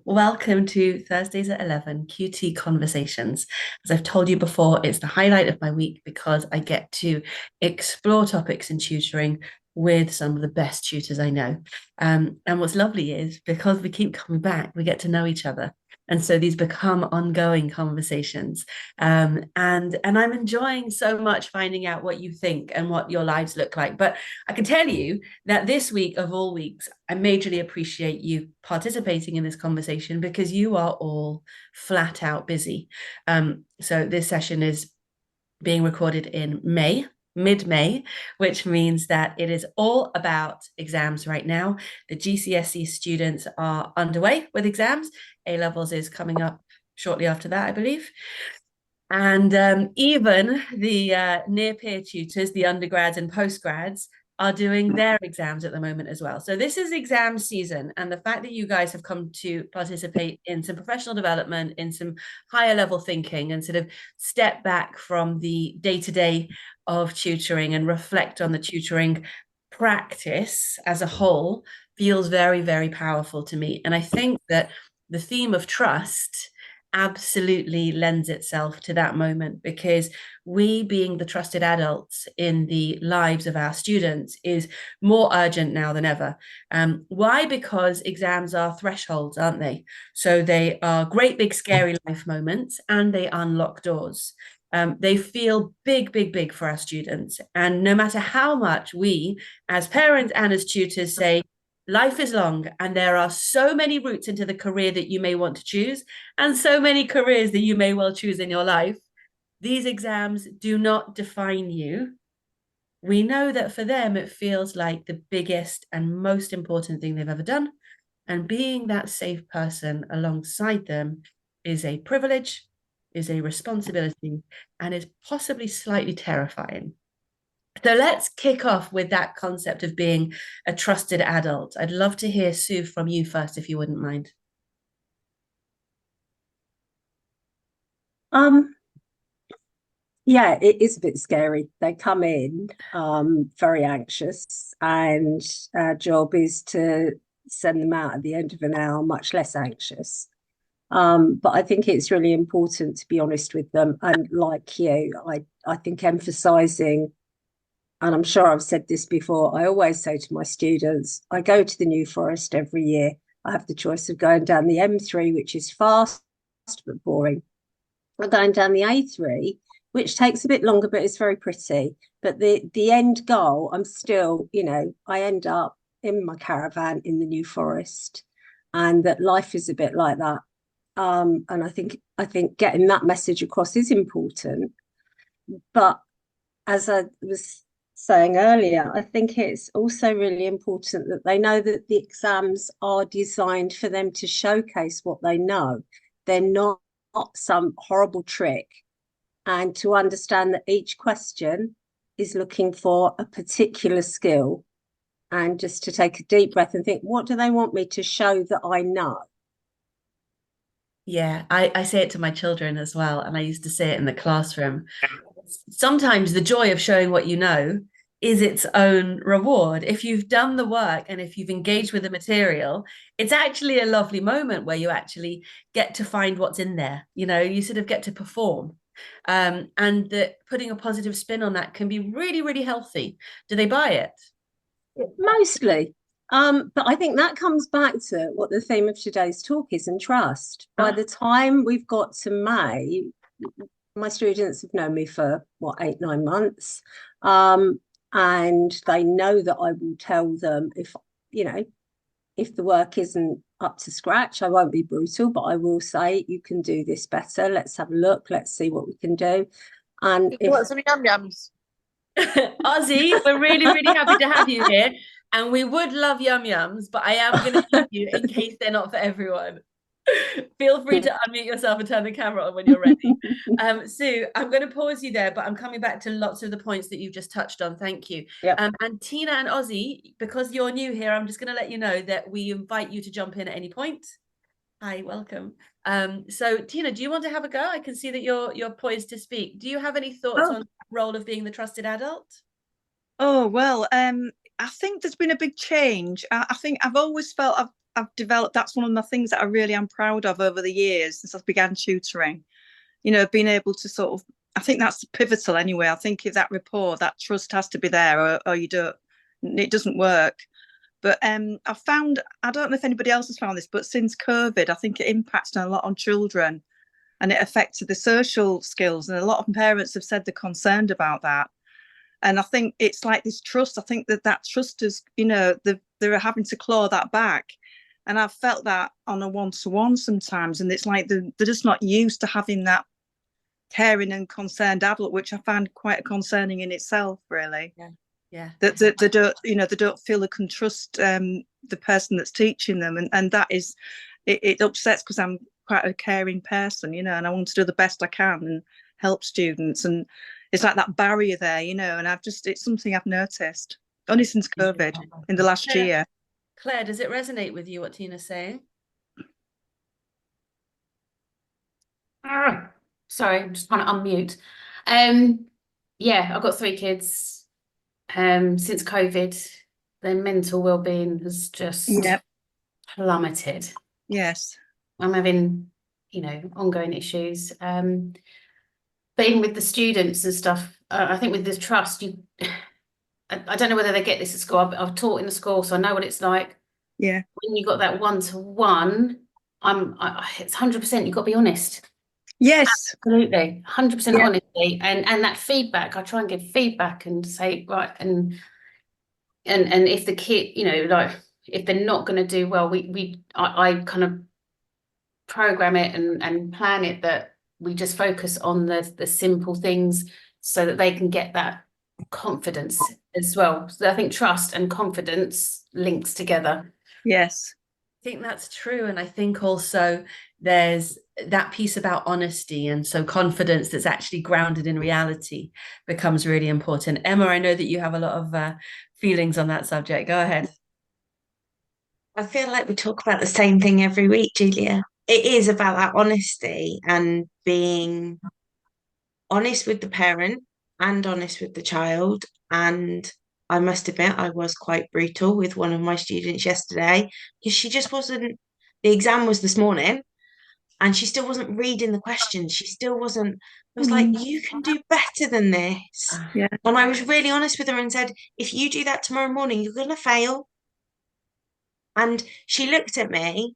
welcome to Thursdays at 11 QT Conversations. As I've told you before, it's the highlight of my week because I get to explore topics in tutoring with some of the best tutors I know. And what's lovely is because we keep coming back, we get to know each other. And so these become ongoing conversations. And I'm enjoying so much finding out what you think and what your lives look like. But I can tell you that this week of all weeks, I majorly appreciate you participating in this conversation because you are all flat out busy. So this session is being recorded in May, mid-May, which means that it is all about exams right now. The GCSE students are underway with exams. A-levels is coming up shortly after that, I believe. And even the near-peer tutors, the undergrads and postgrads, are doing their exams at the moment as well. So this is exam season. And the fact that you guys have come to participate in some professional development, in some higher level thinking, and sort of step back from the day-to-day of tutoring and reflect on the tutoring practice as a whole feels very, very powerful to me. And I think that the theme of trust absolutely lends itself to that moment because we, being the trusted adults in the lives of our students, is more urgent now than ever. Why? Because exams are thresholds, aren't they? So they are great big scary life moments and they unlock doors. They feel big, big, big for our students. And no matter how much we, as parents and as tutors, say, life is long and there are so many routes into the career that you may want to choose and so many careers that you may well choose in your life. These exams do not define you. We know that for them, it feels like the biggest and most important thing they've ever done. And being that safe person alongside them is a privilege, is a responsibility, and is possibly slightly terrifying. So let's kick off with that concept of being a trusted adult. I'd love to hear, Sue, from you first, if you wouldn't mind. Um, yeah, it is a bit scary. They come in very anxious, and our job is to send them out at the end of an hour much less anxious. But I think it's really important to be honest with them. And like you, I think emphasizing, and I'm sure I've said this before, I always say to my students, I go to the New Forest every year. I have the choice of going down the M3, which is fast but boring, or going down the A3, which takes a bit longer, but it's very pretty. But the end goal, I'm still, I end up in my caravan in the New Forest, and that life is a bit like that. And I think getting that message across is important. But as I was saying earlier, I think it's also really important that they know that the exams are designed for them to showcase what they know. They're not some horrible trick, and to understand that each question is looking for a particular skill, and just to take a deep breath and think, what do they want me to show that I know? Yeah, I say it to my children as well, and I used to say it in the classroom. Sometimes the joy of showing what you know is its own reward. If you've done the work and if you've engaged with the material, it's actually a lovely moment where you actually get to find what's in there. You sort of get to perform. And that putting a positive spin on that can be really, really healthy. Do they buy it? Mostly. But I think that comes back to what the theme of today's talk is, and trust. By Ah, the time we've got to May, my students have known me for what, 8, 9 months. And they know that I will tell them if the work isn't up to scratch. I won't be brutal, but I will say, you can do this better. Let's have a look. Let's see what we can do. And You if want some yum yums? Ozzy, we're really, really happy to have you here. And we would love yum yums, but I am going to keep you in case they're not for everyone. Feel free to unmute yourself and turn the camera on when you're ready. Sue, I'm going to pause you there, but I'm coming back to lots of the points that you've just touched on. Thank you. yeah. And Tina and Ozzy, because you're new here, I'm just going to let you know that we invite you to jump in at any point. Hi, welcome. So Tina, do you want to have a go? I can see that you're poised to speak. Do you have any thoughts Oh, on the role of being the trusted adult? well, I think there's been a big change. I think I've always felt I've I've developed, that's one of the things that I really am proud of over the years since I began tutoring. You know, being able to sort of, I think that's pivotal anyway. I think if that rapport, that trust has to be there, or you don't, it doesn't work. But I found, I don't know if anybody else has found this, but since COVID, I think it impacted a lot on children and it affected the social skills. And a lot of parents have said they're concerned about that. And I think it's like this trust. I think that trust is, you know, they're having to claw that back. And I've felt that on a one-to-one sometimes. And it's like they're just not used to having that caring and concerned adult, which I find quite concerning in itself, really. Yeah. That they don't, you know, they don't feel they can trust the person that's teaching them. And that is, it upsets because I'm quite a caring person, you know, and I want to do the best I can and help students. And it's like that barrier there, you know, and it's something I've noticed only since COVID in the last year. Claire, does it resonate with you what Tina's saying? Sorry, I'm just trying to unmute. Yeah, I've got 3 kids. Since COVID, their mental well-being has just plummeted. Yes. I'm having, you know, ongoing issues. But even with the students and stuff, I think with the trust, I don't know whether they get this at school. I've taught in the school, so I know what it's like. Yeah. When you got that one-to-one, it's 100%. You've got to be honest. Yes. Absolutely, 100% honesty, and that feedback. I try and give feedback and say, right, and if the kid, you know, like if they're not going to do well, I kind of program it and plan it that we just focus on the simple things so that they can get that confidence as well. So I think trust and confidence links together. Yes. I think that's true. And I think also there's that piece about honesty. And so confidence that's actually grounded in reality becomes really important. Emma, I know that you have a lot of feelings on that subject. Go ahead. I feel like we talk about the same thing every week, Julia. It is about that honesty and being honest with the parent and honest with the child. And I must admit, I was quite brutal with one of my students yesterday because she just wasn't, the exam was this morning and she still wasn't reading the questions. She still wasn't, I was like, you can do better than this. Yeah. And I was really honest with her and said, if you do that tomorrow morning, you're going to fail. And she looked at me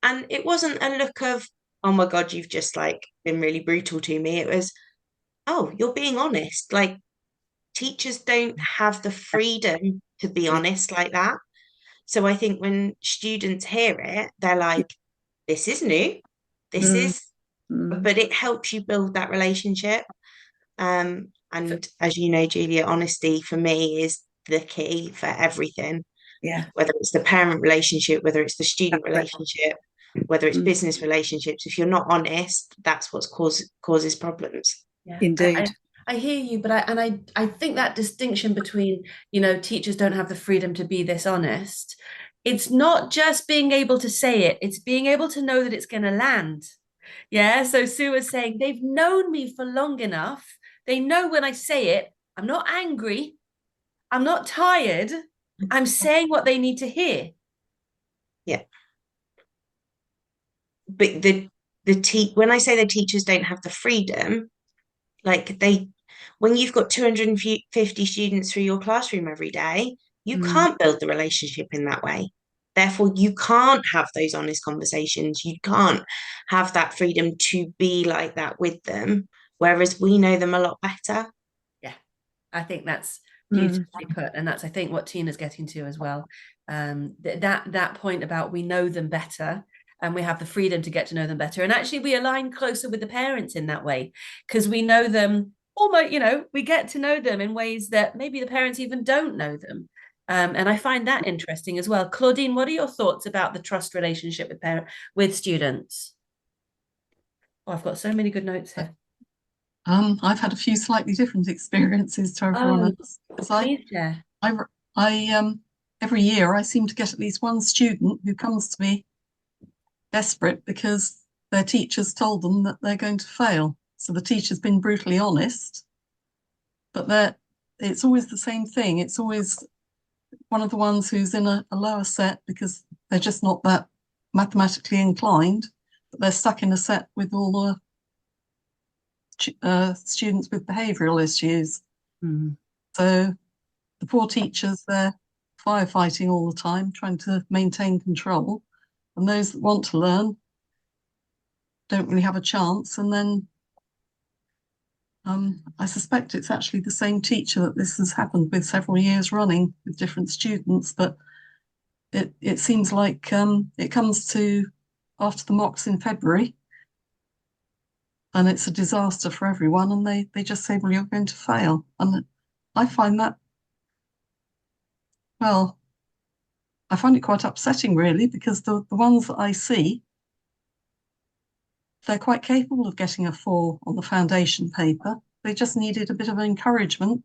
and it wasn't a look of, oh my God, you've just like been really brutal to me. It was, oh, you're being honest. Like teachers don't have the freedom to be honest like that. So I think when students hear it, they're like, this is new. This is, but it helps you build that relationship. And as you know, Julia, honesty for me is the key for everything. Yeah. Whether it's the parent relationship, whether it's the student relationship, whether it's business relationships, if you're not honest, that's what causes problems. Yeah. Indeed. I hear you, but I think that distinction between, you know, teachers don't have the freedom to be this honest. It's not just being able to say it, it's being able to know that it's going to land. Yeah. So Sue was saying they've known me for long enough. They know when I say it, I'm not angry. I'm not tired. I'm saying what they need to hear. Yeah. But when I say the teachers don't have the freedom, like when you've got 250 students through your classroom every day, you can't build the relationship in that way. Therefore, you can't have those honest conversations. You can't have that freedom to be like that with them. Whereas we know them a lot better. Yeah, I think that's beautifully put. And that's, I think, what Tina's getting to as well. That point about we know them better and we have the freedom to get to know them better. And actually we align closer with the parents in that way because we know them almost, you know, we get to know them in ways that maybe the parents even don't know them. And I find that interesting as well. Claudine, what are your thoughts about the trust relationship with students? Oh, I've got so many good notes here. I've had a few slightly different experiences to everyone else. Please share. I every year I seem to get at least one student who comes to me desperate because their teachers told them that they're going to fail. So the teacher's been brutally honest, but it's always the same thing. It's always one of the ones who's in a lower set because they're just not that mathematically inclined, but they're stuck in a set with all the students with behavioural issues. Mm. So the poor teachers, they're firefighting all the time, trying to maintain control. And those that want to learn don't really have a chance. And then I suspect it's actually the same teacher that this has happened with several years running with different students. But it seems like it comes to after the mocks in February, and it's a disaster for everyone. And they just say, well, you're going to fail. And I find that, well, I find it quite upsetting, really, because the ones that I see, they're quite capable of getting a 4 on the foundation paper. They just needed a bit of encouragement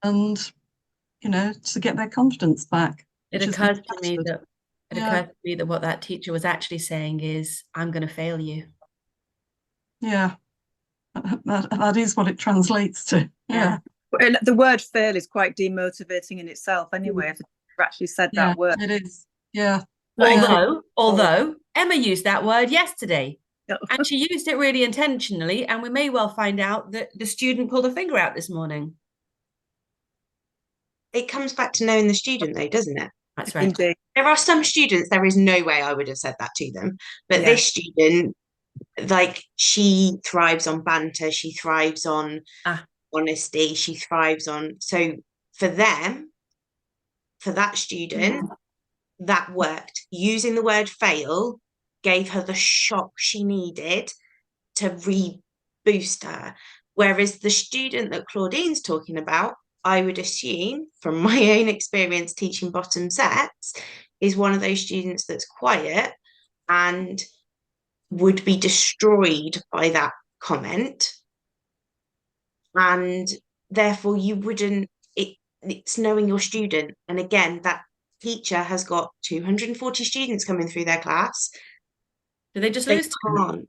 and, to get their confidence back. It occurs to me that what that teacher was actually saying is, I'm going to fail you. Yeah, that is what it translates to. Yeah. And the word fail is quite demotivating in itself anyway, if you actually said that word. It is. Yeah. Although Emma used that word yesterday. And she used it really intentionally, and we may well find out that the student pulled a finger out this morning. It comes back to knowing the student, though, doesn't it? That's right. Indeed. There are some students, there is no way I would have said that to them. But this student, like, she thrives on banter, she thrives on honesty, she thrives on... So for them, for that student, that worked. Using the word fail gave her the shock she needed to reboost her. Whereas the student that Claudine's talking about, I would assume from my own experience teaching bottom sets, is one of those students that's quiet and would be destroyed by that comment. And therefore you wouldn't, it's knowing your student. And again, that teacher has got 240 students coming through their class. Did they just lose 10?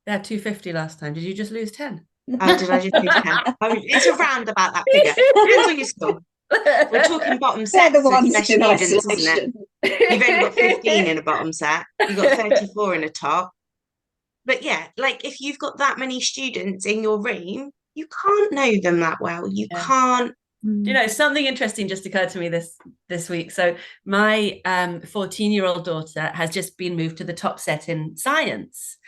They had 250 last time. Did you just lose 10? Oh, did I just lose 10? It's around about that figure. Depends on your school. We're talking bottom sets, the ones so students, isn't it? You've only got 15 in a bottom set. You've got 34 in a top. But yeah, like if you've got that many students in your room, you can't know them that well. You can't. Something interesting just occurred to me this week. So my 14-year-old daughter has just been moved to the top set in science.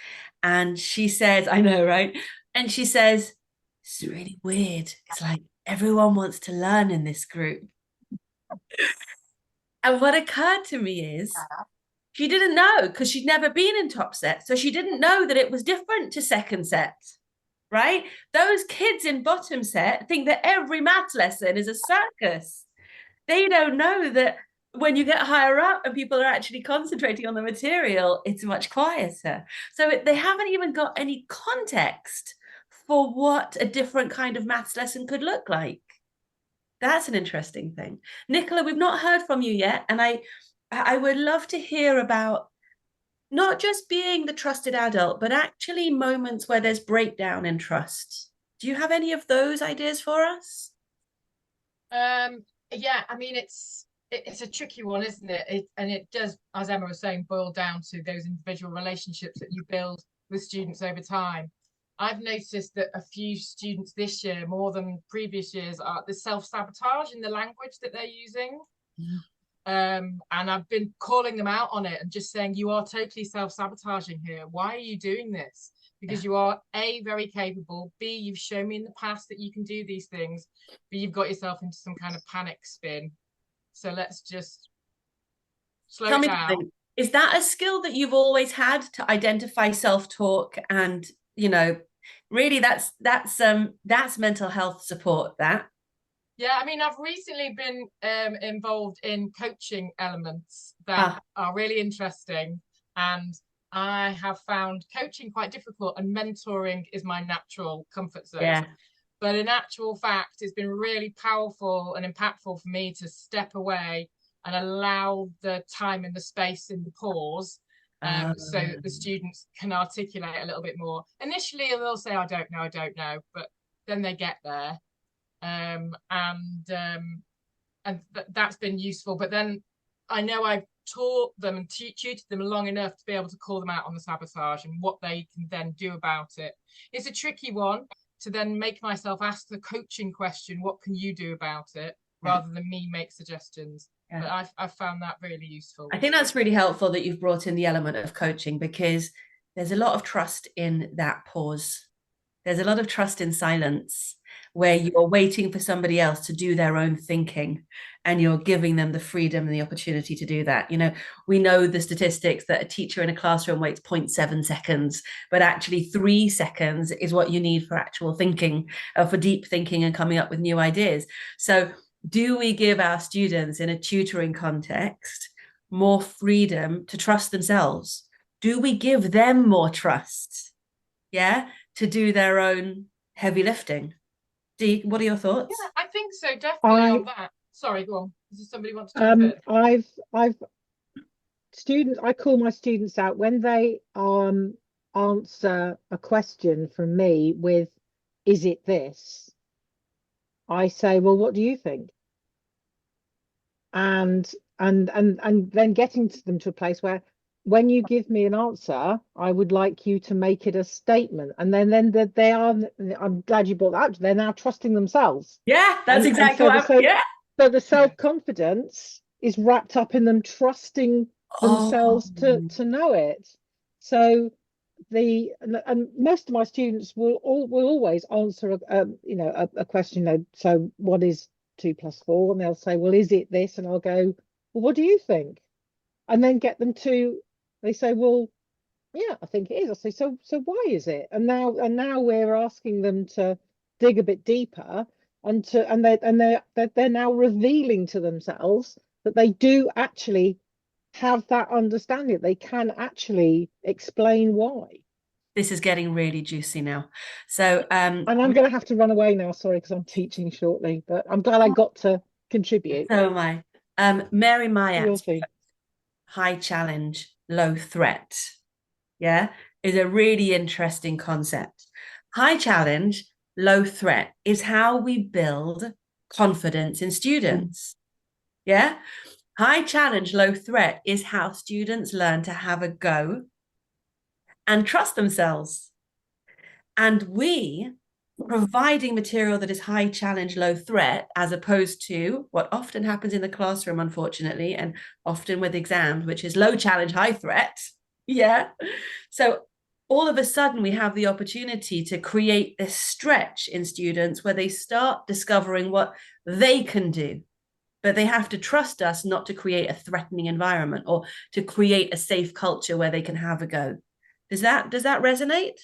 And she says, I know, right? And she says, it's really weird. It's like everyone wants to learn in this group. And what occurred to me is she didn't know, because she'd never been in top set. So she didn't know that it was different to second set. Right? Those kids in bottom set think that every maths lesson is a circus. They don't know that when you get higher up and people are actually concentrating on the material, it's much quieter. So they haven't even got any context for what a different kind of maths lesson could look like. That's an interesting thing. Nicola, we've not heard from you yet. And I would love to hear about not just being the trusted adult, but actually moments where there's breakdown in trust. Do you have any of those ideas for us? Yeah, I mean, it's a tricky one, isn't it? And it does, as Emma was saying, boil down to those individual relationships that you build with students over time. I've noticed that a few students this year, more than previous years, are the self-sabotage in the language that they're using. And I've been calling them out on it and just saying, you are totally self-sabotaging here. Why are you doing this? Because you are A, very capable, B, you've shown me in the past that you can do these things, but you've got yourself into some kind of panic spin. So let's just slow down. Is that a skill that you've always had, to identify self-talk? And really that's mental health support, that. Yeah, I mean, I've recently been involved in coaching elements that are really interesting, and I have found coaching quite difficult, and mentoring is my natural comfort zone. Yeah. But in actual fact, it's been really powerful and impactful for me to step away and allow the time and the space in the pause, so that the students can articulate a little bit more. Initially, they'll say, I don't know, but then they get there. And that's been useful. But then I know I've taught them and tutored them long enough to be able to call them out on the sabotage and what they can then do about it. It's a tricky one to then make myself ask the coaching question, what can you do about it, rather than me make suggestions. But I've found that really useful. I think that's really helpful that you've brought in the element of coaching, because there's a lot of trust in that pause. There's a lot of trust in silence, where you're waiting for somebody else to do their own thinking and you're giving them the freedom and the opportunity to do that. You know, we know the statistics that a teacher in a classroom waits 0.7 seconds, but actually 3 seconds is what you need for actual thinking, for deep thinking and coming up with new ideas. So do we give our students in a tutoring context more freedom to trust themselves? Do we give them more trust, to do their own heavy lifting? Dee, what are your thoughts? Yeah, I think so, definitely on that. Sorry, go on. Does somebody want to jump in? I've students, I call my students out when they answer a question from me with, is it this? I say, well, what do you think? And then getting to them to a place where, when you give me an answer, I would like you to make it a statement. And then they are, I'm glad you brought that up, they're now trusting themselves. Yeah, that's exactly what So the self-confidence is wrapped up in them trusting themselves to know it. So and most of my students will always answer a question. So what is 2 + 4? And they'll say, well, is it this? And I'll go, well, what do you think? And then get them to, they say, well, yeah, I think it is. I say, so why is it? And now we're asking them to dig a bit deeper, and they're now revealing to themselves that they do actually have that understanding. They can actually explain why. This is getting really juicy now. So and I'm going to have to run away now, sorry, because I'm teaching shortly, but I'm glad I got to contribute. So am I. Mary Myatt's high challenge, low threat, is a really interesting concept. High challenge, low threat is how we build confidence in students. High challenge, low threat is how students learn to have a go and trust themselves. And we, providing material that is high challenge, low threat, as opposed to what often happens in the classroom, unfortunately, and often with exams, which is low challenge, high threat. So all of a sudden, we have the opportunity to create this stretch in students where they start discovering what they can do, but they have to trust us not to create a threatening environment or to create a safe culture where they can have a go. Does that resonate?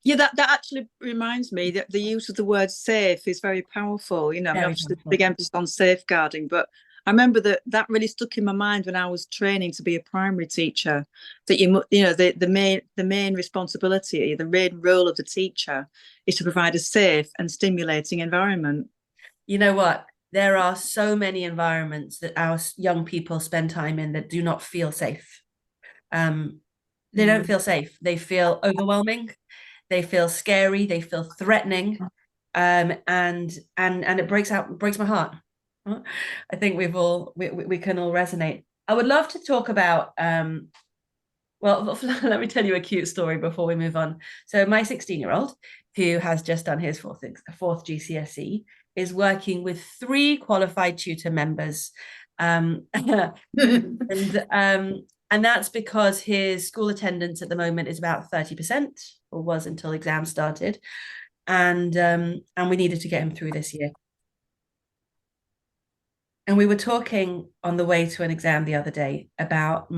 Yeah, that actually reminds me that the use of the word safe is very powerful. You know, obviously big emphasis on safeguarding, but I remember that really stuck in my mind when I was training to be a primary teacher. That the main responsibility, the main role of the teacher is to provide a safe and stimulating environment. You know what? There are so many environments that our young people spend time in that do not feel safe. They don't feel safe. They feel overwhelming. They feel scary. They feel threatening, and it breaks my heart. I think we can all resonate. I would love to talk about. Well, let me tell you a cute story before we move on. So my 16-year-old, who has just done his fourth GCSE, is working with 3 qualified tutor members, and that's because his school attendance at the moment is about 30%, or was until exams started, and we needed to get him through this year. And we were talking on the way to an exam the other day about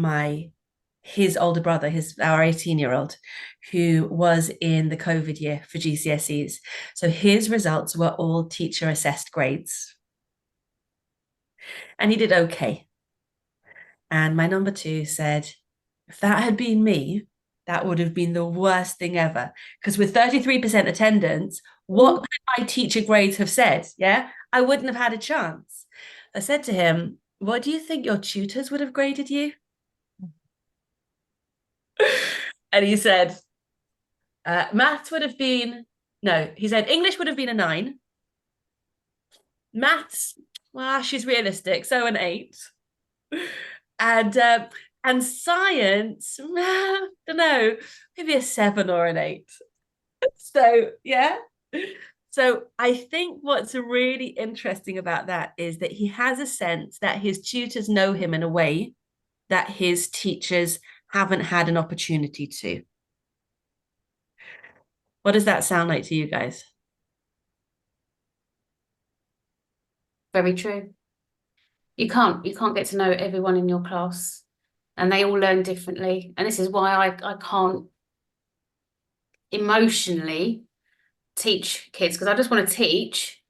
his older brother, our 18-year-old, who was in the COVID year for GCSEs. So his results were all teacher assessed grades, and he did okay. And my number 2 said, if that had been me, that would have been the worst thing ever. Because with 33% attendance, what could my teacher grades have said? I wouldn't have had a chance. I said to him, what do you think your tutors would have graded you? And he said, maths would have been, he said English would have been a 9. Maths, well, she's realistic, so an 8. And science, I don't know, maybe a 7 or an 8. So yeah. So I think what's really interesting about that is that he has a sense that his tutors know him in a way that his teachers haven't had an opportunity to. What does that sound like to you guys? Very true. You can't get to know everyone in your class, and they all learn differently. And this is why I can't emotionally teach kids, because I just want to teach,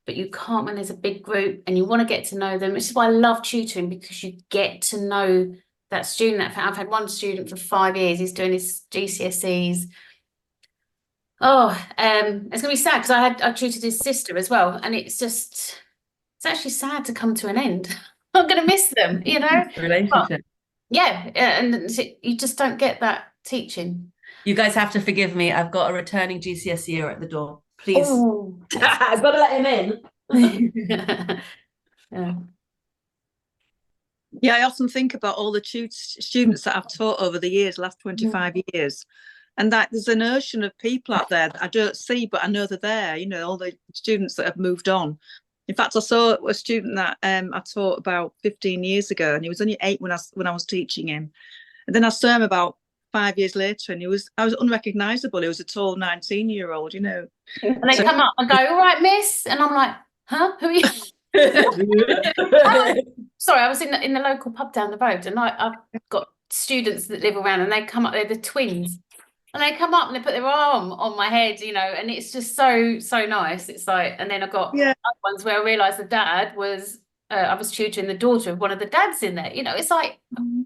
but you can't when there's a big group and you want to get to know them. This is why I love tutoring, because you get to know that student. I've had one student for 5 years. He's doing his GCSEs. Oh, it's gonna be sad because I tutored his sister as well, and it's actually sad to come to an end. I'm gonna miss them, you know. Relationship. Yeah, and you just don't get that teaching. You guys have to forgive me. I've got a returning GCSEer at the door. Please. Oh. I've got to let him in. Yeah. Yeah, I often think about all the students that I've taught over the years, last 25 years, and that there's an ocean of people out there that I don't see, but I know they're there. You know, all the students that have moved on. In fact, I saw a student that I taught about 15 years ago, and he was only 8 when I was teaching him, and then I saw him about 5 years later, and I was unrecognisable. He was a tall 19-year-old, you know. And they come up and go, "All right, miss," and I'm like, "Huh? Who are you?" Sorry, I was in the local pub down the road, and I've got students that live around, and they come up. They're the twins, and they come up and they put their arm on my head, you know, and it's just so nice. It's like, and then I've got other ones where I realised the dad was. I was tutoring the daughter of one of the dads in there. You know, it's like, and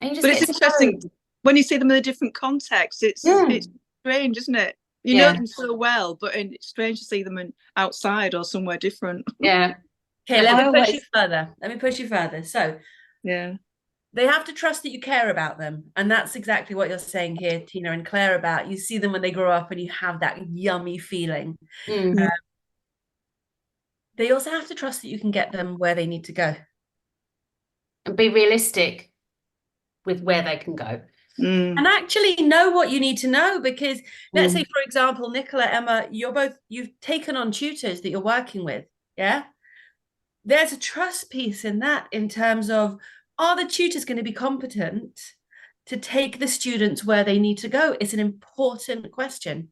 you just. But it's interesting when you see them in a different context. It's strange, isn't it? You know them so well, but it's strange to see them outside or somewhere different. Yeah. Okay, let me push you further. So, yeah, they have to trust that you care about them. And that's exactly what you're saying here, Tina and Claire, about you see them when they grow up and you have that yummy feeling. They also have to trust that you can get them where they need to go. And be realistic with where they can go. And actually know what you need to know, because let's say, for example, Nicola, Emma, you've taken on tutors that you're working with. Yeah. There's a trust piece in that, in terms of, are the tutors going to be competent to take the students where they need to go? It's an important question.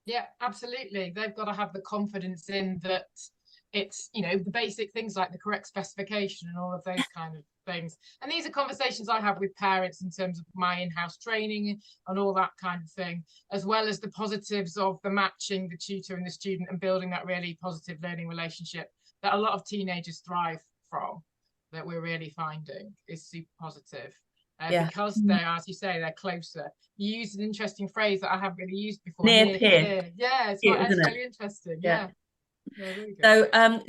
Yeah, absolutely. They've got to have the confidence in that it's, you know, the basic things like the correct specification and all of those kind of things. And these are conversations I have with parents in terms of my in-house training and all that kind of thing, as well as the positives of the matching the tutor and the student and building that really positive learning relationship that a lot of teenagers thrive from, that we're really finding is super positive. Because they're, as you say, they're closer. You used an interesting phrase that I haven't really used before. Near peer. Yeah, it's really interesting. Yeah. Really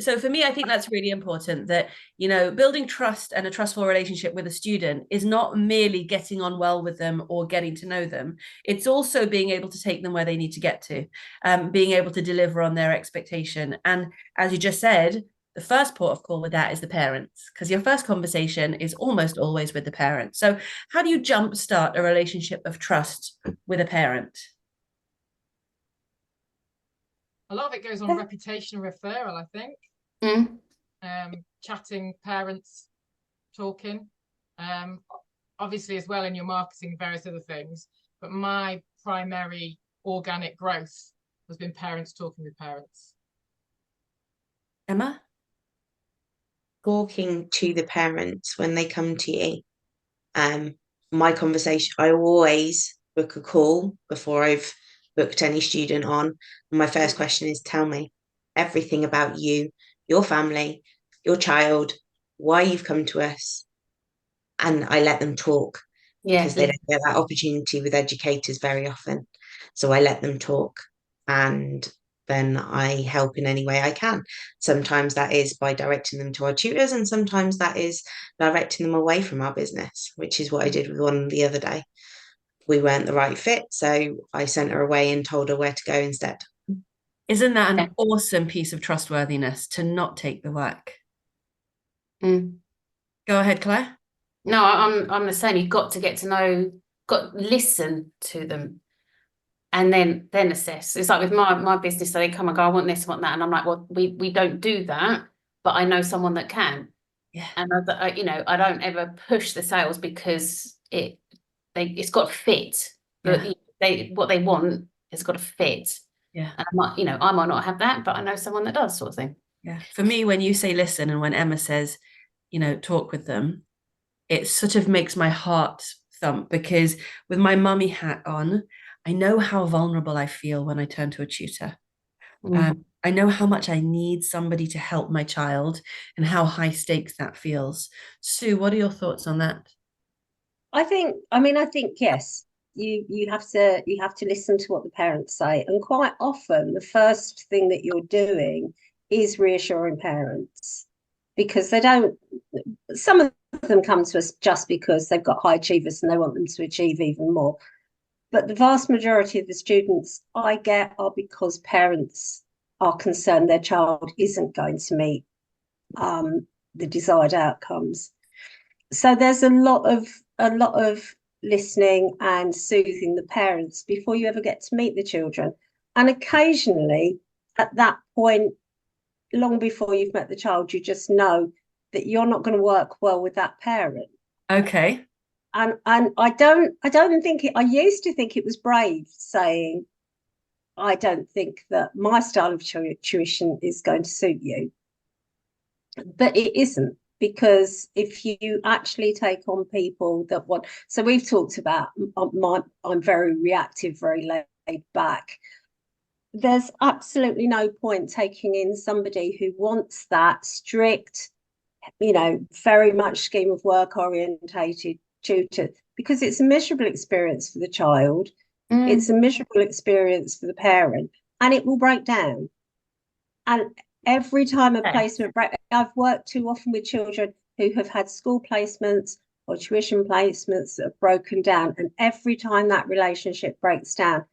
So for me, I think that's really important, that, you know, building trust and a trustful relationship with a student is not merely getting on well with them or getting to know them. It's also being able to take them where they need to get to, being able to deliver on their expectation. And as you just said, the first port of call with that is the parents, because your first conversation is almost always with the parents. So how do you jumpstart a relationship of trust with a parent? A lot of it goes on reputation referral, I think. Chatting, parents, talking. Obviously as well in your marketing and various other things. But my primary organic growth has been parents talking with parents. Emma? Talking to the parents when they come to you. My conversation, I always book a call before I've booked any student on. And my first question is, tell me everything about you, your family, your child, why you've come to us. And I let them talk, because they don't get that opportunity with educators very often. So I let them talk, and then I help in any way I can. Sometimes that is by directing them to our tutors, and sometimes that is directing them away from our business, which is what I did with one the other day. We weren't the right fit, so I sent her away and told her where to go instead. Isn't that an awesome piece of trustworthiness, to not take the work? Go ahead, Claire. No, I'm the same. You've got to get to know, listen to them, and then assess. It's like with my business, so they come and go, I want this, I want that, and I'm like, well, we don't do that, but I know someone that can. Yeah. And I don't ever push the sales because it's got to fit. Yeah. What they want has got to fit. Yeah. And I might not have that, but I know someone that does, sort of thing. Yeah. For me, when you say listen and when Emma says, talk with them, it sort of makes my heart thump, because with my mummy hat on, I know how vulnerable I feel when I turn to a tutor. I know how much I need somebody to help my child and how high stakes that feels. Sue, what are your thoughts on that? I think yes, you have to listen to what the parents say, and quite often the first thing that you're doing is reassuring parents, because some of them come to us just because they've got high achievers and they want them to achieve even more. But the vast majority of the students I get are because parents are concerned their child isn't going to meet the desired outcomes. So there's a lot of listening and soothing the parents before you ever get to meet the children. And occasionally at that point, long before you've met the child, you just know that you're not going to work well with that parent. Okay. And I don't think I used to think it was brave saying, I don't think that my style of tuition is going to suit you. But it isn't, because if you actually take on people that want, so we've talked about I'm very reactive, very laid back. There's absolutely no point taking in somebody who wants that strict, very much scheme of work orientated tutor, because it's a miserable experience for the child. It's a miserable experience for the parent, and it will break down. And every time a placement break, I've worked too often with children who have had school placements or tuition placements that have broken down, and every time that relationship breaks down,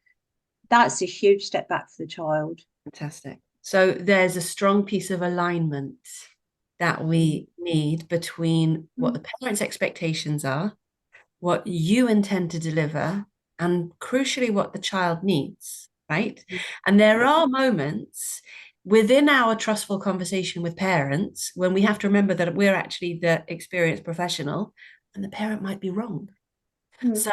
that's a huge step back for the child. Fantastic. So there's a strong piece of alignment that we need between what the parents' expectations are, what you intend to deliver, and crucially what the child needs, right? And there are moments within our trustful conversation with parents when we have to remember that we're actually the experienced professional and the parent might be wrong. So,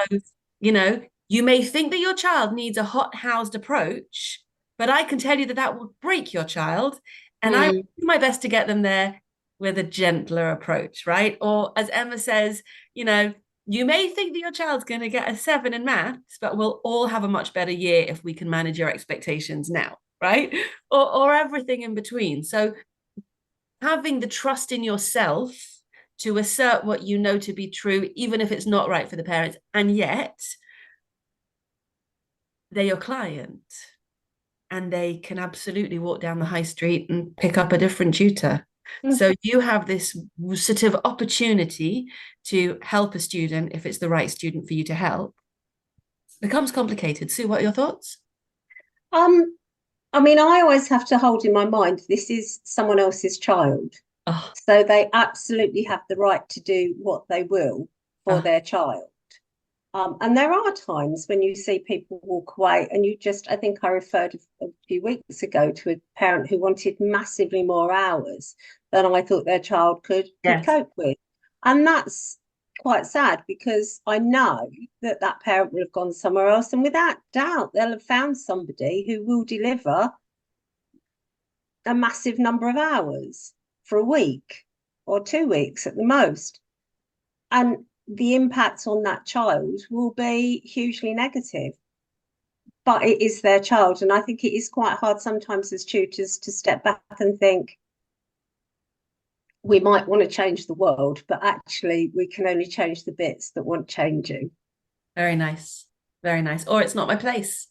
you may think that your child needs a hot-housed approach, but I can tell you that will break your child. And I will do my best to get them there with a gentler approach, right? Or as Emma says, you may think that your child's going to get a 7 in maths, but we'll all have a much better year if we can manage your expectations now, right? Or everything in between. So having the trust in yourself to assert what you know to be true, even if it's not right for the parents, and yet they're your client and they can absolutely walk down the high street and pick up a different tutor. So you have this sort of opportunity to help a student if it's the right student for you to help. It becomes complicated. Sue, what are your thoughts? I always have to hold in my mind this is someone else's child. So they absolutely have the right to do what they will for their child. And there are times when you see people walk away and I think I referred a few weeks ago to a parent who wanted massively more hours than I thought their child could cope with. And that's quite sad, because I know that parent will have gone somewhere else, and without doubt they'll have found somebody who will deliver a massive number of hours for a week or 2 weeks at the most. And the impact on that child will be hugely negative, but it is their child. And I think it is quite hard sometimes as tutors to step back and think, we might want to change the world, but actually we can only change the bits that want changing. Very nice. Very nice. Or it's not my place,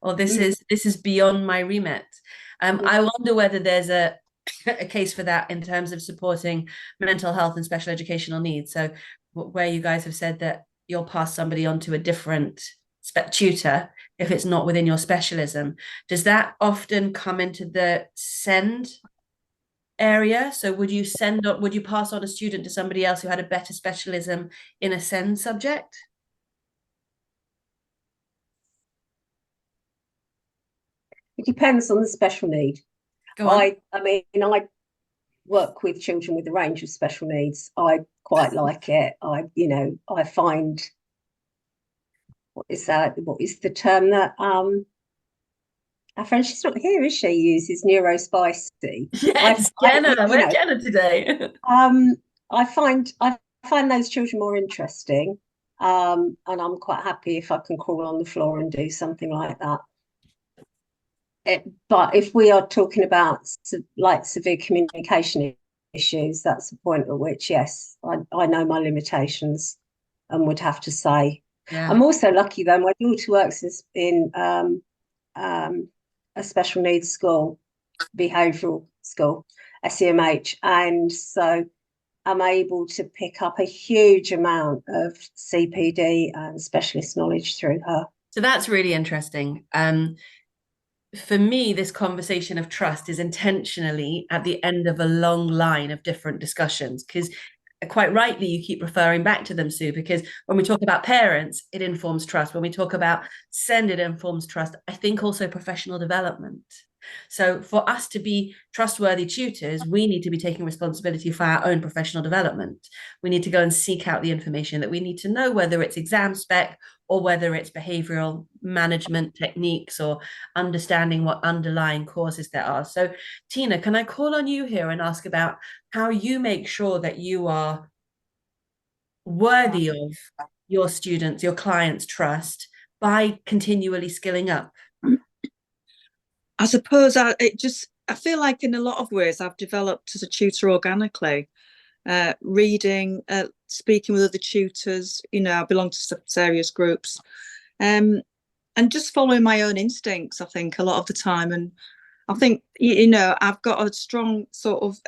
or this is beyond my remit. I wonder whether there's a case for that in terms of supporting mental health and special educational needs. So where you guys have said that you'll pass somebody on to a different tutor if it's not within your specialism, does that often come into the SEND area? So would you pass on a student to somebody else who had a better specialism in a SEND subject? It depends on the special need. Go on. I mean, I work with children with a range of special needs. I quite like it. I find, what is the term that our friend, she's not here, is she, uses neurospicy. Yes, Jenna. Where's Jenna today? I find those children more interesting. And I'm quite happy if I can crawl on the floor and do something like that. But if we are talking about severe communication issues, that's the point at which, yes, I know my limitations and would have to say. Yeah. I'm also lucky though, my daughter works in a special needs school, behavioural school, SEMH, and so I'm able to pick up a huge amount of CPD and specialist knowledge through her. So that's really interesting. For me, this conversation of trust is intentionally at the end of a long line of different discussions, because quite rightly you keep referring back to them, Sue, because when we talk about parents, it informs trust. When we talk about SEND, it informs trust. I think also professional development. So for us to be trustworthy tutors, we need to be taking responsibility for our own professional development. We need to go and seek out the information that we need to know, whether it's exam spec or whether it's behavioral management techniques or understanding what underlying causes there are. So Tina, can I call on you here and ask about how you make sure that you are worthy of your students, your clients' trust by continually skilling up? I suppose I feel like in a lot of ways I've developed as a tutor organically, reading, speaking with other tutors. I belong to various groups, and just following my own instincts, I think, a lot of the time. And I think, I've got a strong sort of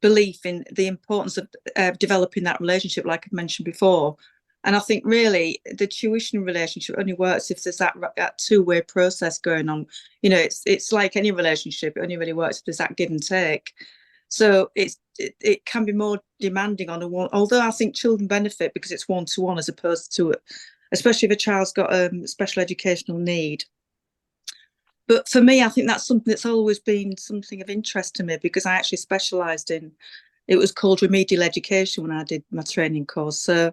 belief in the importance of developing that relationship, like I mentioned before. And I think really the tuition relationship only works if there's that two-way process going on. It's like any relationship. It only really works if there's that give and take. So it can be more demanding on a one. Although I think children benefit because it's one-to-one as opposed to, especially if a child's got a special educational need. But for me, I think that's something that's always been something of interest to me, because I actually specialised in, it was called remedial education when I did my training course. So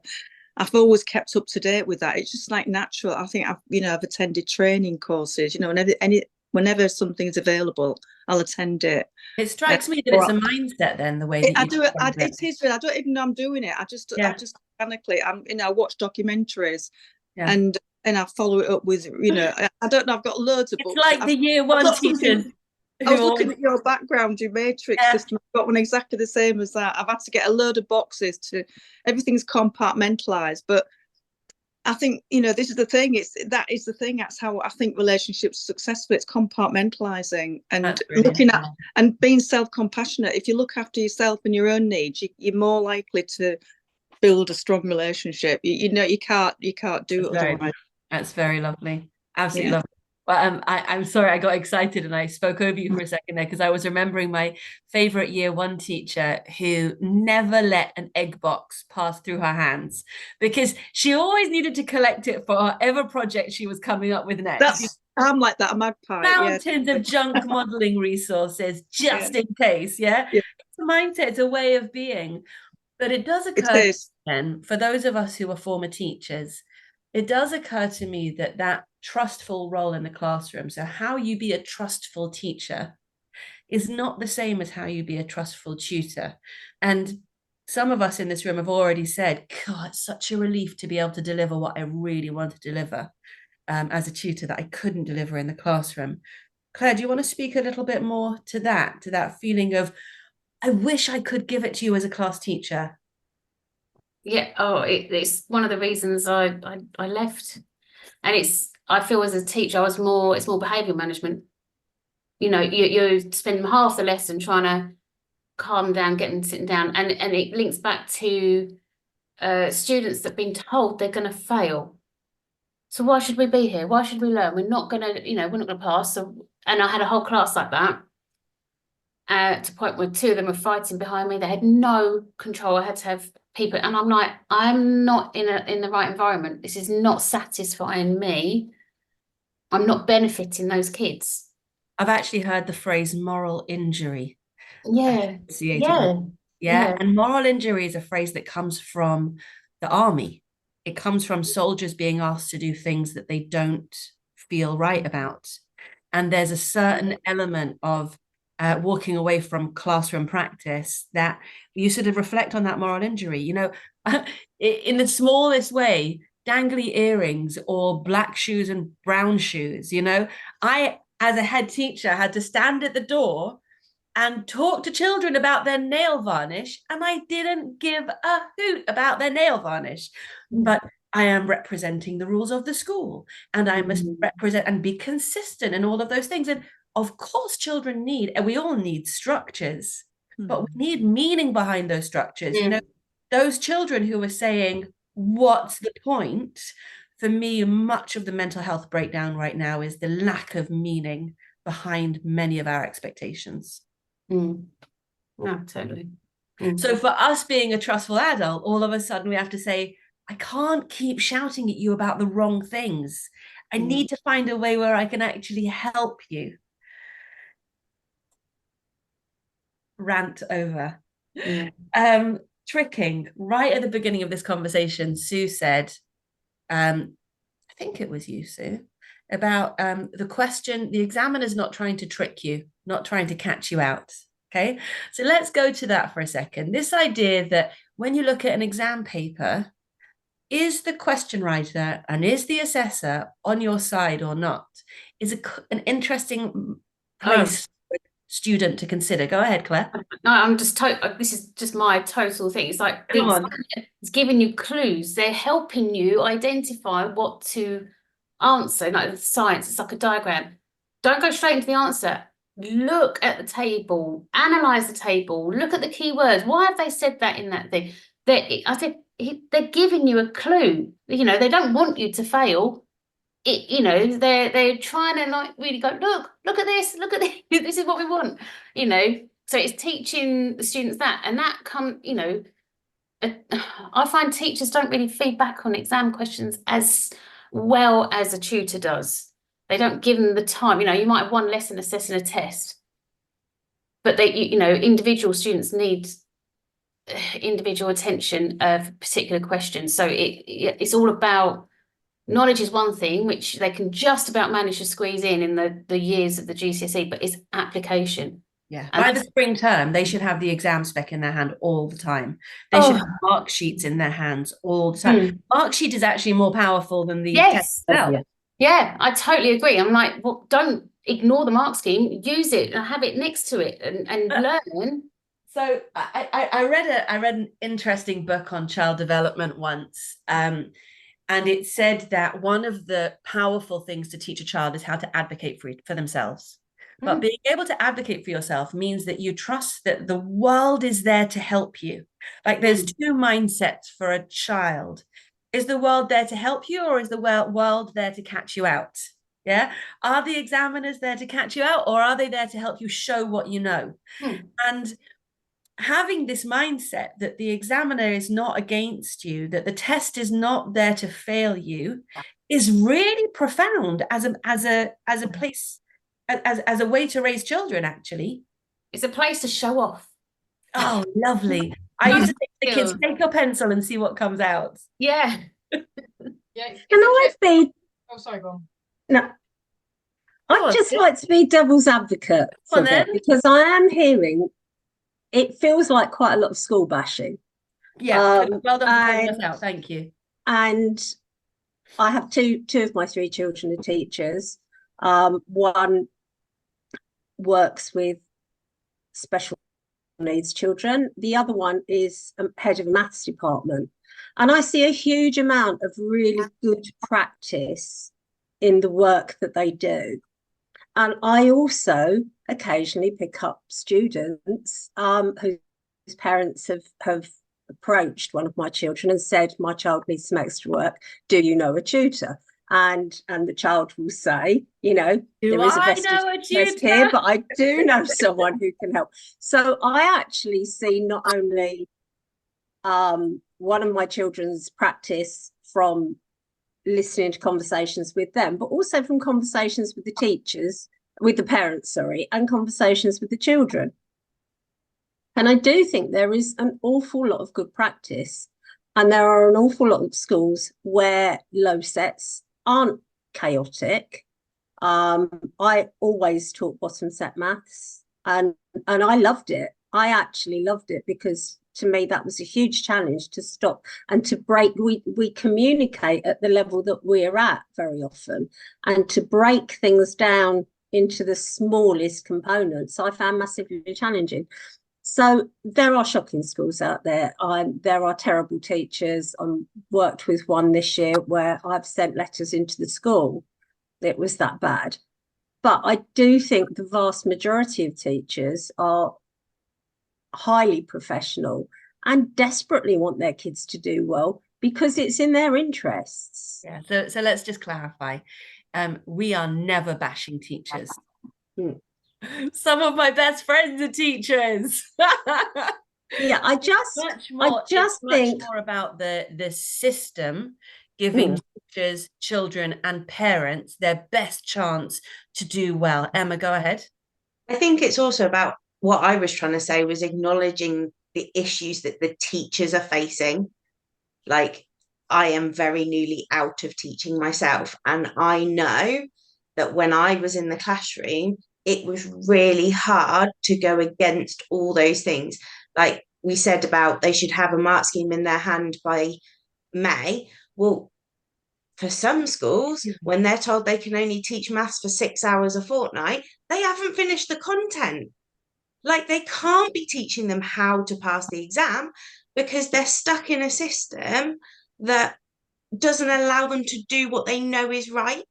I've always kept up to date with that. It's just like natural. I think I've attended training courses. Whenever something is available, I'll attend it. It strikes me that it's a mindset then, the way that I do it. It is. I don't even know I'm doing it. I just organically. I watch documentaries, and I follow it up with. I don't know. I've got loads of books. It's like the year one teachers. I was looking at your background, your matrix system. I've got one exactly the same as that. I've had to get a load of boxes everything's compartmentalized. But I think, this is the thing. That is the thing. That's how I think relationships are successful. It's compartmentalizing and looking at and being self-compassionate. If you look after yourself and your own needs, you're more likely to build a strong relationship. You can't do it otherwise. That's very lovely. Absolutely lovely. Well, I'm sorry, I got excited and I spoke over you for a second there, because I was remembering my favorite year one teacher who never let an egg box pass through her hands, because she always needed to collect it for whatever project she was coming up with next. I'm like that, a magpie. Mountains of junk modeling resources just in case. It's a mindset, it's a way of being. But it does occur then, for those of us who are former teachers, it does occur to me that trustful role in the classroom, so how you be a trustful teacher, is not the same as how you be a trustful tutor. And some of us in this room have already said, God, it's such a relief to be able to deliver what I really want to deliver as a tutor that I couldn't deliver in the classroom. Claire, do you want to speak a little bit more to that feeling of, I wish I could give it to you as a class teacher? Yeah, it's one of the reasons I left. And I feel as a teacher, it's more behaviour management. You spend half the lesson trying to calm down, sitting down, and it links back to students that have been told they're going to fail. So why should we be here? Why should we learn? We're not going to pass. So, and I had a whole class like that. to the point where two of them were fighting behind me. They had no control. I had to have people, and I'm like, I'm not in the right environment. This is not satisfying me. I'm not benefiting those kids. I've actually heard the phrase moral injury. Yeah. Yeah. And moral injury is a phrase that comes from the army. It comes from soldiers being asked to do things that they don't feel right about. And there's a certain element of walking away from classroom practice that you sort of reflect on that moral injury. You know, in the smallest way, dangly earrings or black shoes and brown shoes. You know, I, as a head teacher, had to stand at the door and talk to children about their nail varnish, and I didn't give a hoot about their nail varnish. But I am representing the rules of the school, and I must represent and be consistent in all of those things. And of course, children need, and we all need structures, but we need meaning behind those structures. You know, those children who are saying, what's the point? For me, much of the mental health breakdown right now is the lack of meaning behind many of our expectations. No, totally. So for us being a trustful adult, all of a sudden we have to say, I can't keep shouting at you about the wrong things. I need to find a way where I can actually help you. Rant over. Tricking. Right at the beginning of this conversation, Sue said, I think it was you, Sue, about the question, the examiner's not trying to trick you, not trying to catch you out. Okay, so let's go to that for a second. This idea that when you look at an exam paper, is the question writer and is the assessor on your side or not, is an interesting place for a student to consider. Go ahead, Claire. No, I'm just this is just my total thing. It's like it's giving you clues. They're helping you identify what to answer. Like science, it's like a diagram. Don't go straight into the answer. Look at the table, analyze the table, look at the keywords. Why have they said that in that thing? They're giving you a clue. You know, they don't want you to fail. You know, they're trying to like really go, look at this, this is what we want. You know, so it's teaching the students that, and that you know, I find teachers don't really feed back on exam questions as well as a tutor does. They don't give them the time. You know, you might have one lesson assessing a test, but you know, individual students need individual attention of particular questions. So it's all about knowledge is one thing, which they can just about manage to squeeze in the years of the GCSE, but it's application. Yeah. And by the spring term, they should have the exam spec in their hand all the time. They should have mark sheets in their hands all the time. Mark sheet is actually more powerful than the test itself. Yeah, I totally agree. I'm like, well, don't ignore the mark scheme. Use it and have it next to it and learn. So I read an interesting book on child development once, and it said that one of the powerful things to teach a child is how to advocate for themselves. But being able to advocate for yourself means that you trust that the world is there to help you. Like there's two mindsets for a child. Is the world there to help you, or is the world there to catch you out? Yeah. Are the examiners there to catch you out, or are they there to help you show what you know? And having this mindset that the examiner is not against you, that the test is not there to fail you, is really profound as a place, as a way to raise children. Actually, it's a place to show off. Oh, lovely. I used to say to the kids, take your pencil and see what comes out. Yeah. Yeah. Can I be? Oh, sorry, go on. No. I'd just like to be devil's advocate for it, because I am hearing it feels like quite a lot of school bashing. Yeah, well done for calling us out. Thank you. And I have two of my three children are teachers. One works with special needs children. The other one is head of a maths department. And I see a huge amount of really good practice in the work that they do. And I also occasionally pick up students whose parents have approached one of my children and said, my child needs some extra work. Do you know a tutor? and the child will say, there is a I vested know a interest tutor? here, but I do know someone who can help. So I actually see not only one of my children's practice from listening to conversations with them, but also from conversations with the teachers, with the parents, and conversations with the children. And I do think there is an awful lot of good practice. And there are an awful lot of schools where low sets aren't chaotic. I always taught bottom set maths, and I loved it. I actually loved it, because to me that was a huge challenge to stop and to break. We communicate at the level that we're at very often, and to break things down into the smallest components I found massively challenging. So there are shocking schools out there. There are terrible teachers. I worked with one this year where I've sent letters into the school. It was that bad. But I do think the vast majority of teachers are highly professional and desperately want their kids to do well, because it's in their interests. Yeah. So let's just clarify. We are never bashing teachers. Some of my best friends are teachers. Yeah, I just think more about the system giving teachers, children, and parents their best chance to do well. Emma, go ahead. I think it's also about what I was trying to say was acknowledging the issues that the teachers are facing. Like, I am very newly out of teaching myself, and I know that when I was in the classroom, it was really hard to go against all those things. Like we said about they should have a mark scheme in their hand by May. Well, for some schools, when they're told they can only teach maths for 6 hours a fortnight, they haven't finished the content. Like, they can't be teaching them how to pass the exam because they're stuck in a system that doesn't allow them to do what they know is right.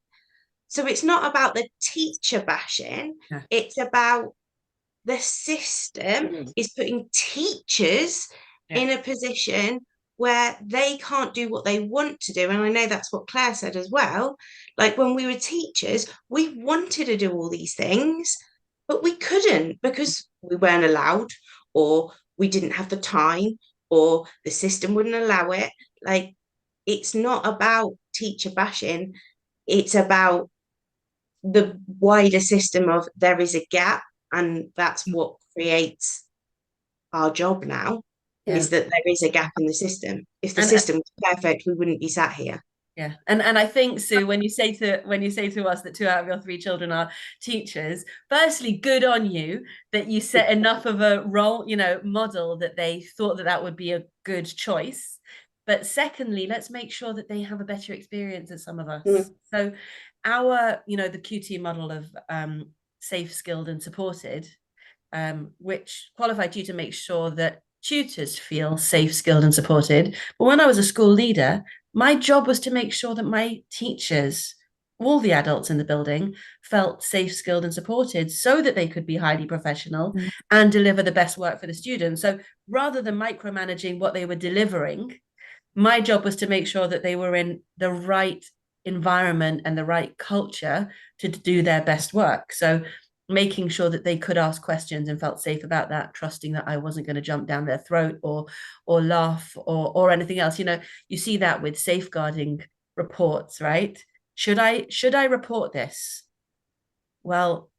So it's not about the teacher bashing. Yeah. It's about the system is putting teachers in a position where they can't do what they want to do. And I know that's what Claire said as well. Like, when we were teachers, we wanted to do all these things, but we couldn't because we weren't allowed, or we didn't have the time, or the system wouldn't allow it. Like, it's not about teacher bashing. It's about the wider system of there is a gap, and that's what creates our job now, is that there is a gap in the system. If the system was perfect, we wouldn't be sat here. Yeah. And I think, Sue, when you say to us that 2 out of your 3 children are teachers, firstly, good on you that you set enough of a role, model that they thought that would be a good choice. But secondly, let's make sure that they have a better experience than some of us. So our, the QT model of safe, skilled and supported, which Qualified Tutor makes sure that tutors feel safe, skilled and supported. But when I was a school leader, my job was to make sure that my teachers, all the adults in the building, felt safe, skilled and supported so that they could be highly professional and deliver the best work for the students. So rather than micromanaging what they were delivering, my job was to make sure that they were in the right environment and the right culture to do their best work. So making sure that they could ask questions and felt safe about that, trusting that I wasn't going to jump down their throat or laugh or anything else. You see that with safeguarding reports, right? Should I report this? Well,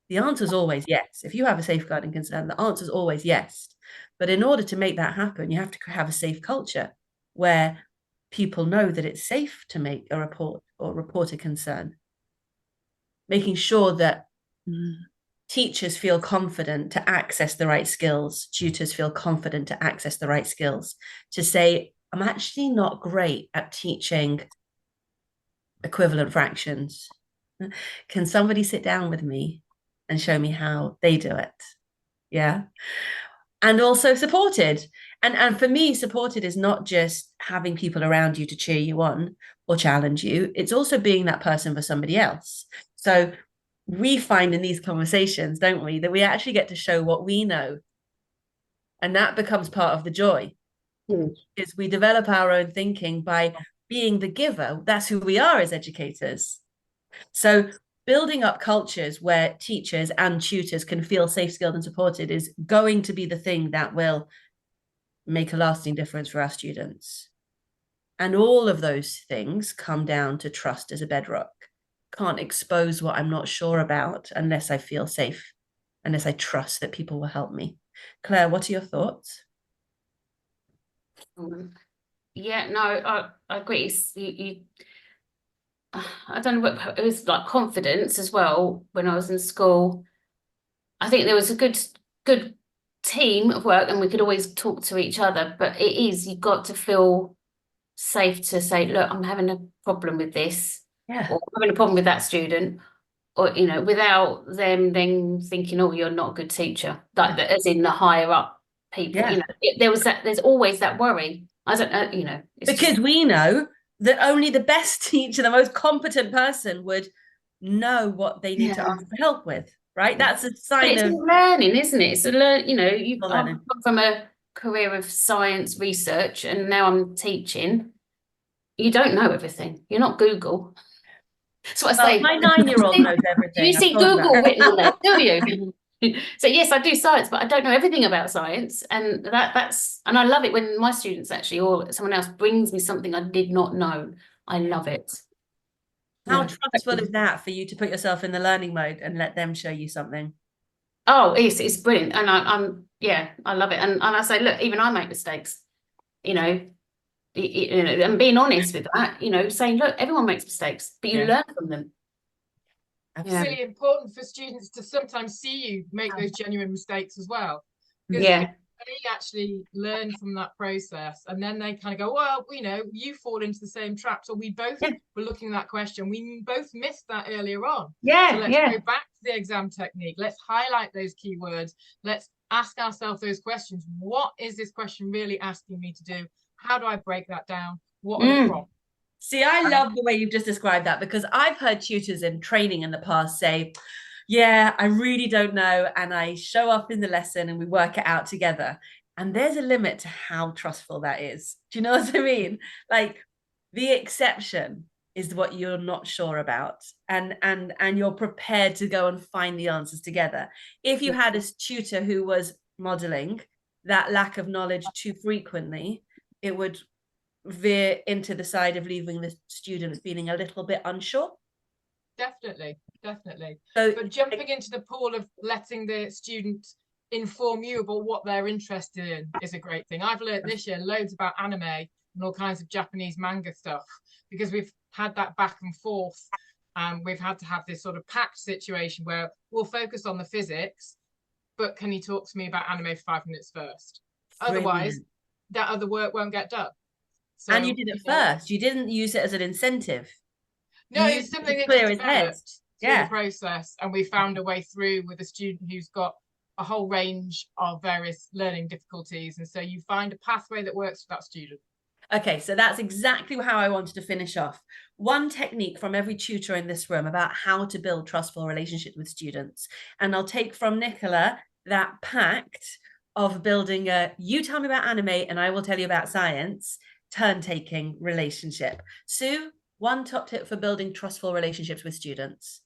the answer is always yes. If you have a safeguarding concern, the answer is always yes. But in order to make that happen, you have to have a safe culture where people know that it's safe to make a report or report a concern. Making sure that teachers feel confident to access the right skills, tutors feel confident to access the right skills, to say, I'm actually not great at teaching equivalent fractions. Can somebody sit down with me and show me how they do it? Yeah. And also supported. And for me, supported is not just having people around you to cheer you on or challenge you. It's also being that person for somebody else. So we find in these conversations, don't we, that we actually get to show what we know. And that becomes part of the joy, is we develop our own thinking by being the giver. That's who we are as educators. So building up cultures where teachers and tutors can feel safe, skilled, and supported is going to be the thing that will make a lasting difference for our students. And all of those things come down to trust as a bedrock. Can't expose what I'm not sure about unless I feel safe, unless I trust that people will help me. Claire, what are your thoughts? Yeah, no, I agree. I don't know what it was like, confidence as well. When I was in school, I think there was a good team of work, and we could always talk to each other. But you've got to feel safe to say, look, I'm having a problem with this, or I'm having a problem with that student, or without them then thinking, oh, you're not a good teacher, like as in the higher up people. There's always that worry. I don't know, because we know that only the best teacher, the most competent person would know what they need to ask for help with, right? That's a sign of learning, isn't it? It's a I've come from a career of science research, and now I'm teaching. You don't know everything. You're not Google. That's what I say. My 9-year-old knows everything. You see Google written on there, do you? So yes, I do science, but I don't know everything about science, and that's I love it when my students actually or someone else brings me something I did not know. I love it. How trustful is that for you to put yourself in the learning mode and let them show you something? Oh, it's brilliant, and I love it, and I say, look, even I make mistakes, and being honest with that, saying, look, everyone makes mistakes, but you learn from them. It's really important for students to sometimes see you make those genuine mistakes as well. Because they actually learn from that process, and then they kind of go, well, you fall into the same traps, or we both were looking at that question, we both missed that earlier on. So let's go back to the exam technique. Let's highlight those keywords. Let's ask ourselves those questions. What is this question really asking me to do? How do I break that down? What are the prompts? See, I love the way you've just described that, because I've heard tutors in training in the past say, yeah, I really don't know. And I show up in the lesson and we work it out together. And there's a limit to how trustful that is. Do you know what I mean? Like, the exception is what you're not sure about. And you're prepared to go and find the answers together. If you had a tutor who was modeling that lack of knowledge too frequently, it would veer into the side of leaving the student feeling a little bit unsure. Definitely. So, but jumping into the pool of letting the student inform you about what they're interested in is a great thing. I've learned this year loads about anime and all kinds of Japanese manga stuff, because we've had that back and forth, and we've had to have this sort of packed situation where we'll focus on the physics, but can you talk to me about anime for 5 minutes first? Brilliant. Otherwise that other work won't get done. So, and you did it first. You didn't use it as an incentive. No, it's something that clear his head through the process, and we found a way through with a student who's got a whole range of various learning difficulties, and so you find a pathway that works for that student. Okay, so that's exactly how I wanted to finish off. One technique from every tutor in this room about how to build trustful relationships with students. And I'll take from Nicola that pact of building a you tell me about anime and I will tell you about science turn-taking relationship. Sue, one top tip for building trustful relationships with students.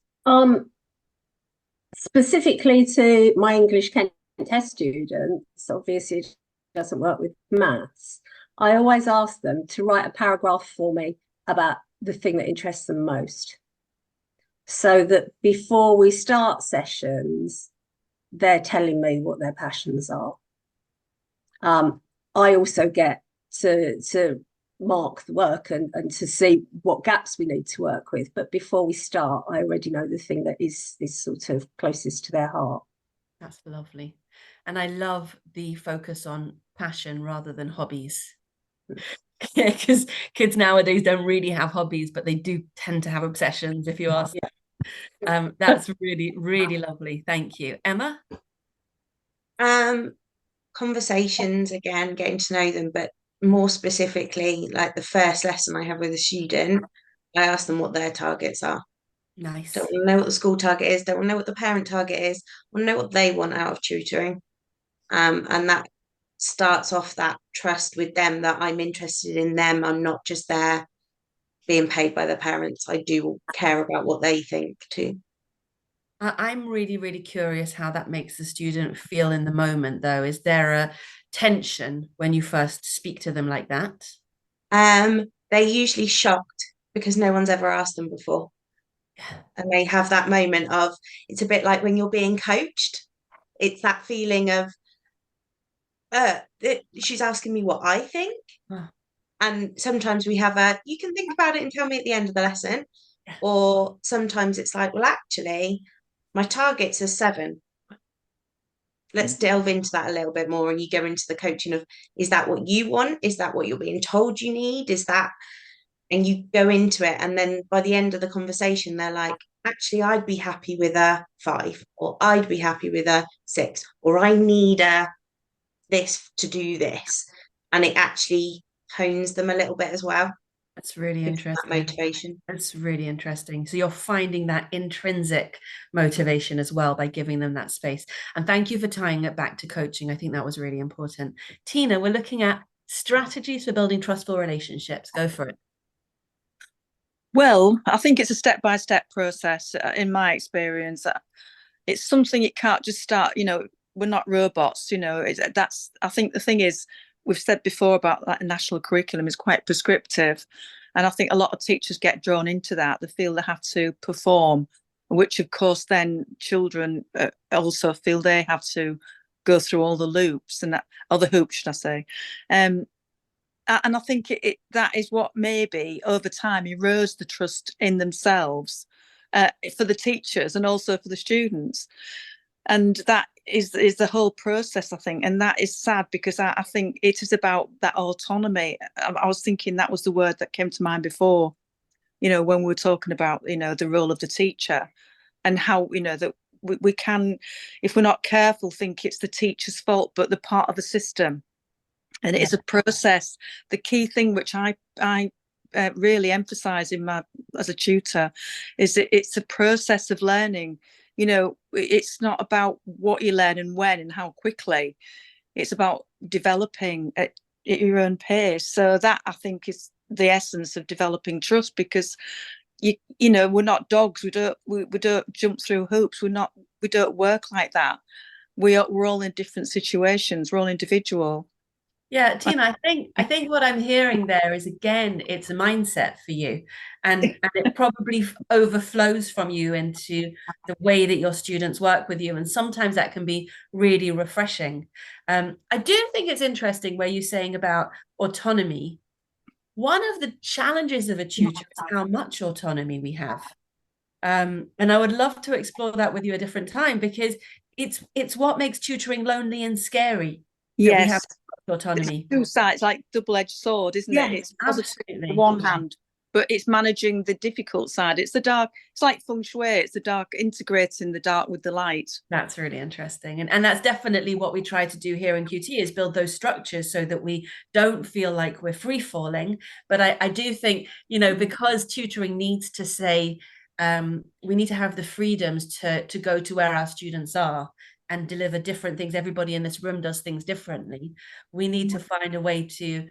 Specifically to my English Kent test students, obviously it doesn't work with maths. I always ask them to write a paragraph for me about the thing that interests them most, so that before we start sessions, they're telling me what their passions are. I also get to mark the work and to see what gaps we need to work with. But before we start, I already know the thing that is sort of closest to their heart. That's lovely. And I love the focus on passion rather than hobbies. Yeah, because kids nowadays don't really have hobbies, but they do tend to have obsessions, if you ask. Yeah. That's really, really lovely. Thank you. Emma? Conversations, again, getting to know them, but more specifically, like the first lesson I have with a student, I ask them what their targets are. Nice. Don't want to know what the school target is, don't want to know what the parent target is, I want to know what they want out of tutoring. And that starts off that trust with them, that I'm interested in them, I'm not just there being paid by the parents. I do care about what they think too. I'm really, really curious how that makes the student feel in the moment, though. Is there a tension when you first speak to them like that? They're usually shocked because no one's ever asked them before. And they have that moment of, it's a bit like when you're being coached. It's that feeling of, she's asking me what I think. Oh. And sometimes we have you can think about it and tell me at the end of the lesson. Or sometimes it's like, well, actually, my target's a 7. Let's delve into that a little bit more. And you go into the coaching of, is that what you want? Is that what you're being told you need? Is that, and you go into it. And then by the end of the conversation, they're like, actually, I'd be happy with a 5, or I'd be happy with a 6, or I need a this to do this. And it actually hones them a little bit as well. That's really interesting. That motivation. That's really interesting. So you're finding that intrinsic motivation as well by giving them that space. And thank you for tying it back to coaching. I think that was really important. Tina, we're looking at strategies for building trustful relationships. Go for it. Well, I think it's a step-by-step process. In my experience, it's something it can't just start. We're not robots. I think the thing is, we've said before about that national curriculum is quite prescriptive. And I think a lot of teachers get drawn into that. They feel they have to perform, which of course then children also feel they have to go through all the loops and the hoops, should I say. And I think that is what maybe over time erodes the trust in themselves for the teachers and also for the students. And that is the whole process, I think. And that is sad because I think it is about that autonomy. I was thinking that was the word that came to mind before, when we were talking about, the role of the teacher and how, that we can, if we're not careful, think it's the teacher's fault, but they're part of the system. And it is a process. The key thing which I really emphasize as a tutor is that it's a process of learning. It's not about what you learn and when and how quickly. It's about developing at your own pace. So that, I think, is the essence of developing trust, because we're not dogs. We don't jump through hoops. We don't work like that. We're all in different situations. We're all individual. Yeah, Tina, I think what I'm hearing there is, again, it's a mindset for you, and it probably overflows from you into the way that your students work with you, and sometimes that can be really refreshing. I do think it's interesting where you're saying about autonomy. One of the challenges of a tutor is how much autonomy we have, and I would love to explore that with you a different time, because it's what makes tutoring lonely and scary. Yes. We have autonomy. It's 2 sides, like double-edged sword, isn't it? It's absolutely on one hand, but it's managing the difficult side. It's the dark. It's like feng shui. It's the dark, integrating the dark with the light. That's really interesting, and that's definitely what we try to do here in QT, is build those structures so that we don't feel like we're free falling. But I do think, because tutoring needs to say, we need to have the freedoms to go to where our students are and deliver different things. Everybody in this room does things differently. We need to find a way to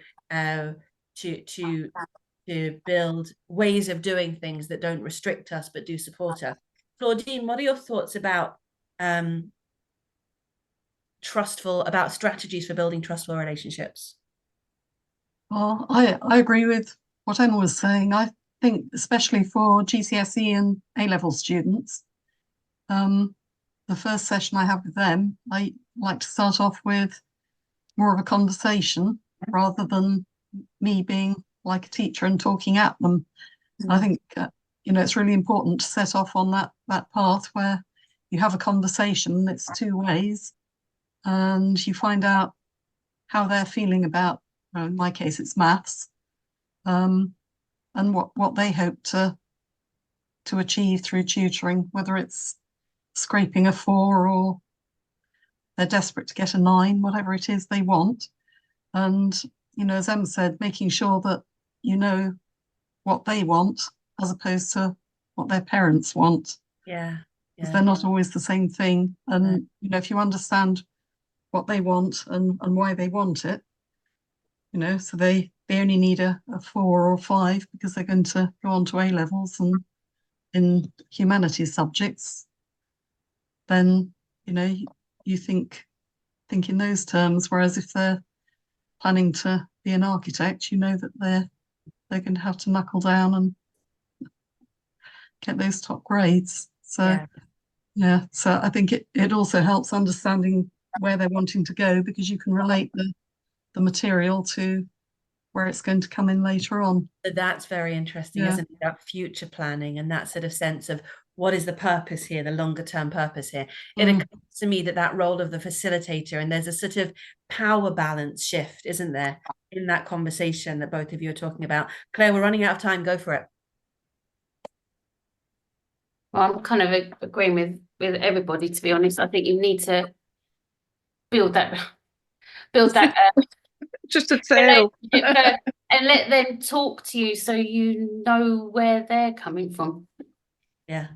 build ways of doing things that don't restrict us but do support us. Claudine, what are your thoughts about strategies for building trustful relationships? Well, I agree with what Emma was saying. I think especially for GCSE and A-level students, the first session I have with them, I like to start off with more of a conversation rather than me being like a teacher and talking at them. I think, it's really important to set off on that path where you have a conversation. It's 2 ways, and you find out how they're feeling about, in my case, it's maths, and what they hope to achieve through tutoring, whether it's scraping a 4 or they're desperate to get a 9, whatever it is they want. And, as Emma said, making sure that you know what they want as opposed to what their parents want. Yeah. Because they're not always the same thing. And, if you understand what they want and why they want it, so they they only need a 4 or 5 because they're going to go on to A levels and in humanities subjects, then you think in those terms. Whereas if they're planning to be an architect, that they're going to have to knuckle down and get those top grades. So so I think it also helps understanding where they're wanting to go, because you can relate the material to where it's going to come in later on. So that's very interesting, isn't it? That future planning and that sort of sense of what is the purpose here, the longer term purpose here. It occurs to me that role of the facilitator, and there's a sort of power balance shift, isn't there, in that conversation that both of you are talking about. Claire, we're running out of time. Go for it. Well, I'm kind of agreeing with everybody, to be honest. I think you need to build that just a tail and let them talk to you so you know where they're coming from. Yeah.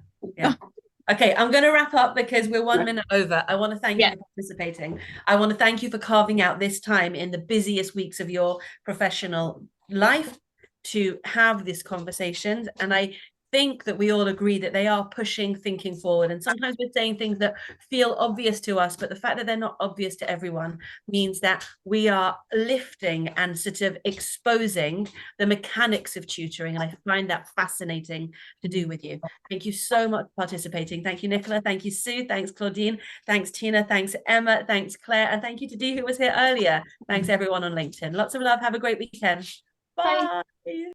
Okay, I'm going to wrap up because we're 1 minute over. I want to thank you for participating. I want to thank you for carving out this time in the busiest weeks of your professional life to have this conversation. And I think that we all agree that they are pushing thinking forward, and sometimes we're saying things that feel obvious to us, but the fact that they're not obvious to everyone means that we are lifting and sort of exposing the mechanics of tutoring, and I find that fascinating to do with you. Thank you so much for participating. Thank you, Nicola. Thank you, Sue. Thanks, Claudine. Thanks, Tina. Thanks, Emma. Thanks, Claire. And thank you to Dee, who was here earlier. Thanks, everyone on LinkedIn. Lots of love. Have a great weekend. Bye.